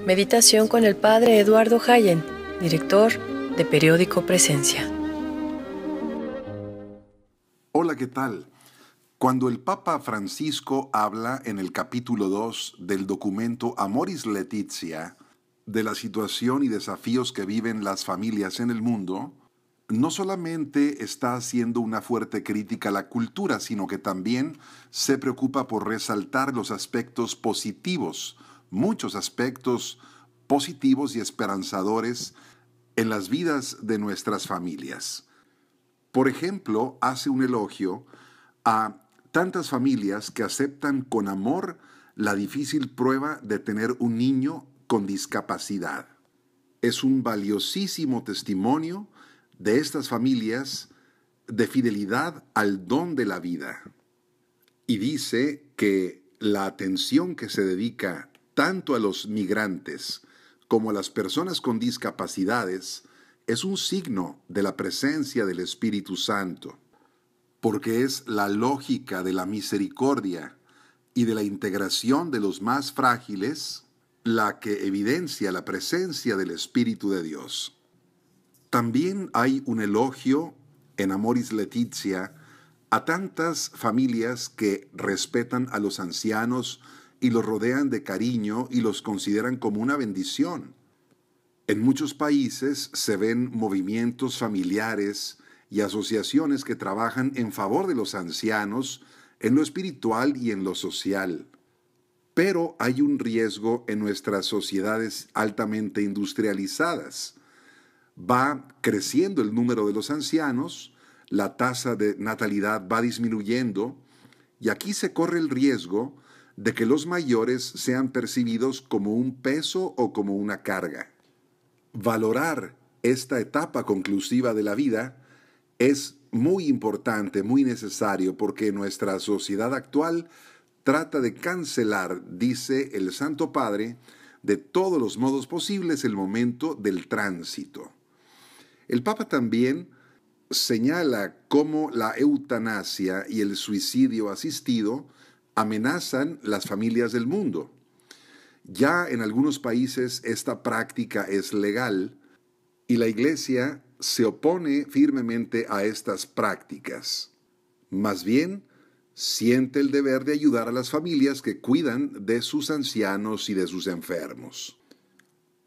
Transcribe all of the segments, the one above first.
Meditación con el Padre Eduardo Hayen, director de Periódico Presencia. Hola, ¿qué tal? Cuando el Papa Francisco habla en el capítulo 2 del documento Amoris Laetitia de la situación y desafíos que viven las familias en el mundo, no solamente está haciendo una fuerte crítica a la cultura, sino que también se preocupa por resaltar los aspectos positivos, muchos aspectos positivos y esperanzadores en las vidas de nuestras familias. Por ejemplo, hace un elogio a tantas familias que aceptan con amor la difícil prueba de tener un niño con discapacidad. Es un valiosísimo testimonio de estas familias de fidelidad al don de la vida. Y dice que la atención que se dedica tanto a los migrantes como a las personas con discapacidades es un signo de la presencia del Espíritu Santo, porque es la lógica de la misericordia y de la integración de los más frágiles la que evidencia la presencia del Espíritu de Dios. También hay un elogio en Amoris Laetitia a tantas familias que respetan a los ancianos y los rodean de cariño y los consideran como una bendición. En muchos países se ven movimientos familiares y asociaciones que trabajan en favor de los ancianos en lo espiritual y en lo social. Pero hay un riesgo en nuestras sociedades altamente industrializadas. Va creciendo el número de los ancianos, la tasa de natalidad va disminuyendo, y aquí se corre el riesgo de que los mayores sean percibidos como un peso o como una carga. Valorar esta etapa conclusiva de la vida es muy importante, muy necesario, porque nuestra sociedad actual trata de cancelar, dice el Santo Padre, de todos los modos posibles el momento del tránsito. El Papa también señala cómo la eutanasia y el suicidio asistido amenazan las familias del mundo. Ya en algunos países esta práctica es legal y la Iglesia se opone firmemente a estas prácticas. Más bien, siente el deber de ayudar a las familias que cuidan de sus ancianos y de sus enfermos.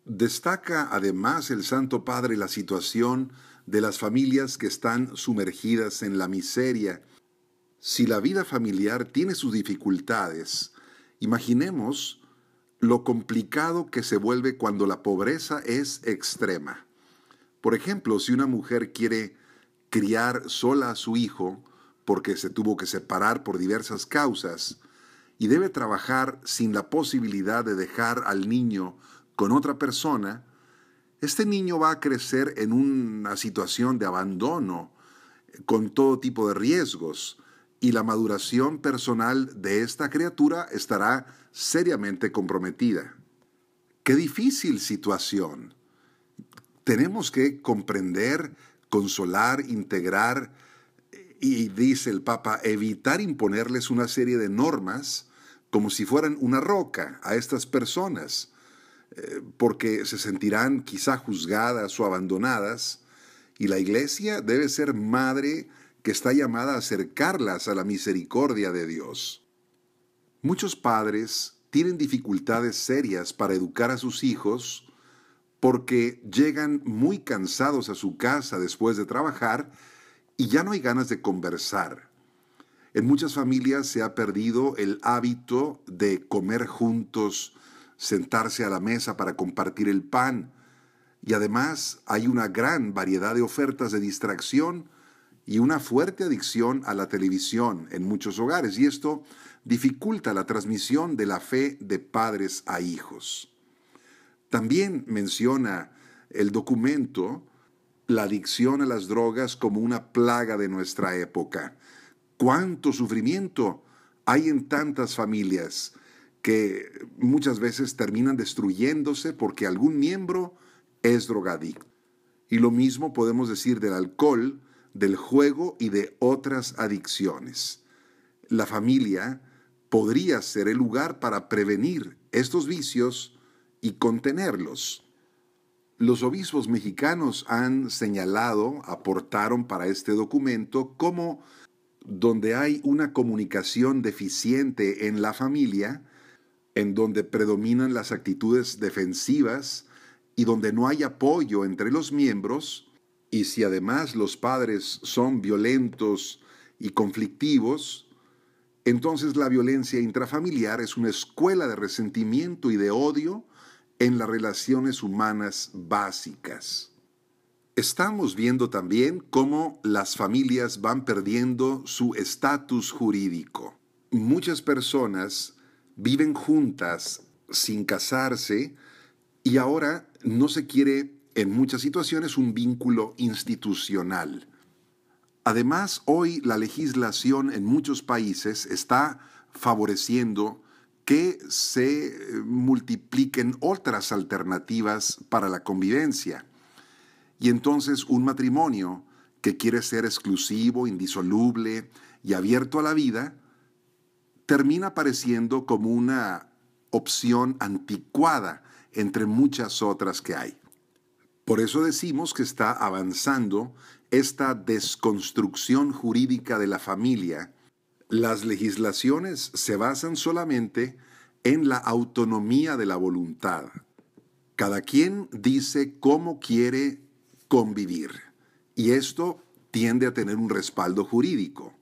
Destaca además el Santo Padre la situación de las familias que están sumergidas en la miseria. Si la vida familiar tiene sus dificultades, imaginemos lo complicado que se vuelve cuando la pobreza es extrema. Por ejemplo, si una mujer quiere criar sola a su hijo porque se tuvo que separar por diversas causas y debe trabajar sin la posibilidad de dejar al niño con otra persona, este niño va a crecer en una situación de abandono, con todo tipo de riesgos, y la maduración personal de esta criatura estará seriamente comprometida. ¡Qué difícil situación! Tenemos que comprender, consolar, integrar, y dice el Papa, evitar imponerles una serie de normas como si fueran una roca a estas personas, porque se sentirán quizá juzgadas o abandonadas, y la Iglesia debe ser madre que está llamada a acercarlas a la misericordia de Dios. Muchos padres tienen dificultades serias para educar a sus hijos porque llegan muy cansados a su casa después de trabajar y ya no hay ganas de conversar. En muchas familias se ha perdido el hábito de comer juntos, sentarse a la mesa para compartir el pan, y además hay una gran variedad de ofertas de distracción y una fuerte adicción a la televisión en muchos hogares, y esto dificulta la transmisión de la fe de padres a hijos. También menciona el documento la adicción a las drogas como una plaga de nuestra época. ¡Cuánto sufrimiento hay en tantas familias que muchas veces terminan destruyéndose porque algún miembro es drogadicto! Y lo mismo podemos decir del alcohol, del juego y de otras adicciones. La familia podría ser el lugar para prevenir estos vicios y contenerlos. Los obispos mexicanos han señalado, aportaron para este documento, cómo donde hay una comunicación deficiente en la familia, en donde predominan las actitudes defensivas y donde no hay apoyo entre los miembros, y si además los padres son violentos y conflictivos, entonces la violencia intrafamiliar es una escuela de resentimiento y de odio en las relaciones humanas básicas. Estamos viendo también cómo las familias van perdiendo su estatus jurídico. Muchas personas viven juntas sin casarse y ahora no se quiere en muchas situaciones un vínculo institucional. Además, hoy la legislación en muchos países está favoreciendo que se multipliquen otras alternativas para la convivencia. Y entonces un matrimonio que quiere ser exclusivo, indisoluble y abierto a la vida, termina apareciendo como una opción anticuada entre muchas otras que hay. Por eso decimos que está avanzando esta desconstrucción jurídica de la familia. Las legislaciones se basan solamente en la autonomía de la voluntad. Cada quien dice cómo quiere convivir, y esto tiende a tener un respaldo jurídico.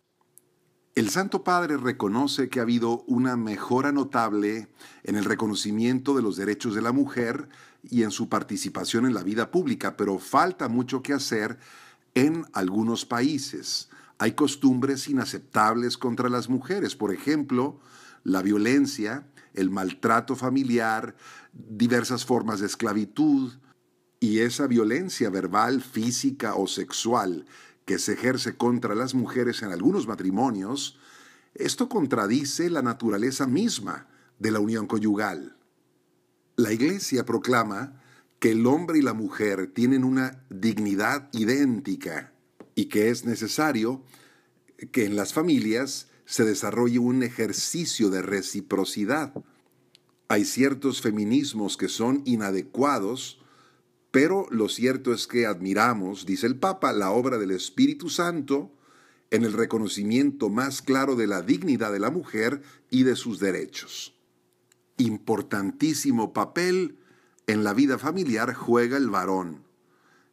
El Santo Padre reconoce que ha habido una mejora notable en el reconocimiento de los derechos de la mujer y en su participación en la vida pública, pero falta mucho que hacer en algunos países. Hay costumbres inaceptables contra las mujeres, por ejemplo, la violencia, el maltrato familiar, diversas formas de esclavitud, y esa violencia verbal, física o sexual que se ejerce contra las mujeres en algunos matrimonios, esto contradice la naturaleza misma de la unión conyugal. La Iglesia proclama que el hombre y la mujer tienen una dignidad idéntica y que es necesario que en las familias se desarrolle un ejercicio de reciprocidad. Hay ciertos feminismos que son inadecuados, pero lo cierto es que admiramos, dice el Papa, la obra del Espíritu Santo en el reconocimiento más claro de la dignidad de la mujer y de sus derechos. Importantísimo papel en la vida familiar juega el varón,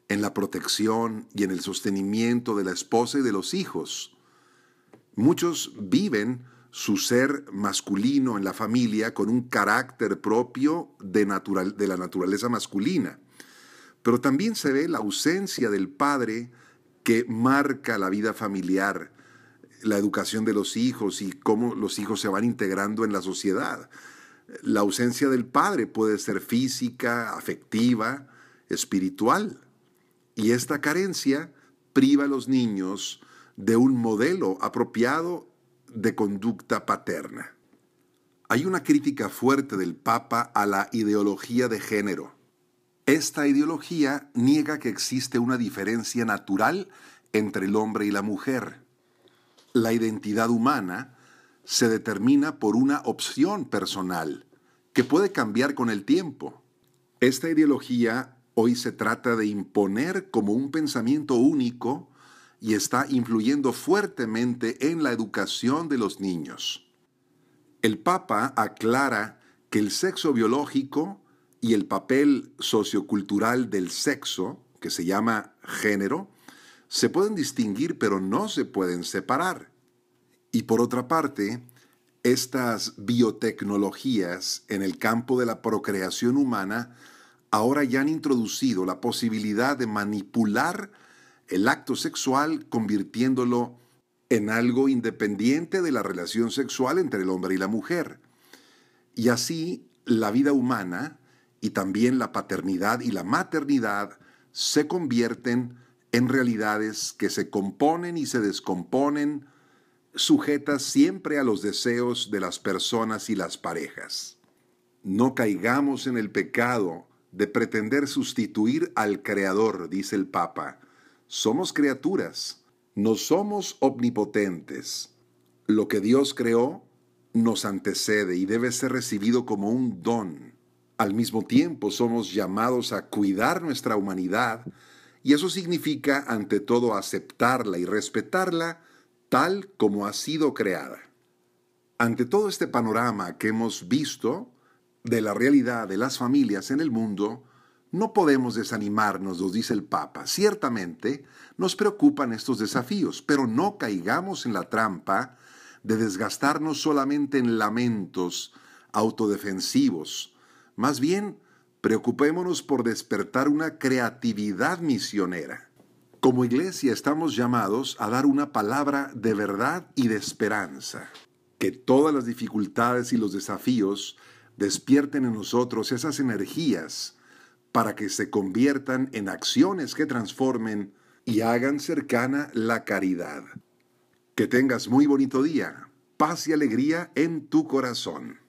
en la protección y en el sostenimiento de la esposa y de los hijos. Muchos viven su ser masculino en la familia con un carácter propio de la naturaleza masculina. Pero también se ve la ausencia del padre que marca la vida familiar, la educación de los hijos y cómo los hijos se van integrando en la sociedad. La ausencia del padre puede ser física, afectiva, espiritual. Y esta carencia priva a los niños de un modelo apropiado de conducta paterna. Hay una crítica fuerte del Papa a la ideología de género. Esta ideología niega que existe una diferencia natural entre el hombre y la mujer. La identidad humana se determina por una opción personal que puede cambiar con el tiempo. Esta ideología hoy se trata de imponer como un pensamiento único y está influyendo fuertemente en la educación de los niños. El Papa aclara que el sexo biológico y el papel sociocultural del sexo, que se llama género, se pueden distinguir pero no se pueden separar. Y por otra parte, estas biotecnologías en el campo de la procreación humana ahora ya han introducido la posibilidad de manipular el acto sexual convirtiéndolo en algo independiente de la relación sexual entre el hombre y la mujer. Y así la vida humana y también la paternidad y la maternidad se convierten en realidades que se componen y se descomponen, sujetas siempre a los deseos de las personas y las parejas. No caigamos en el pecado de pretender sustituir al Creador, dice el Papa. Somos criaturas, no somos omnipotentes. Lo que Dios creó nos antecede y debe ser recibido como un don. Al mismo tiempo somos llamados a cuidar nuestra humanidad y eso significa ante todo aceptarla y respetarla tal como ha sido creada. Ante todo este panorama que hemos visto de la realidad de las familias en el mundo, no podemos desanimarnos, nos dice el Papa. Ciertamente nos preocupan estos desafíos, pero no caigamos en la trampa de desgastarnos solamente en lamentos autodefensivos. Más bien, preocupémonos por despertar una creatividad misionera. Como iglesia estamos llamados a dar una palabra de verdad y de esperanza. Que todas las dificultades y los desafíos despierten en nosotros esas energías para que se conviertan en acciones que transformen y hagan cercana la caridad. Que tengas muy bonito día, paz y alegría en tu corazón.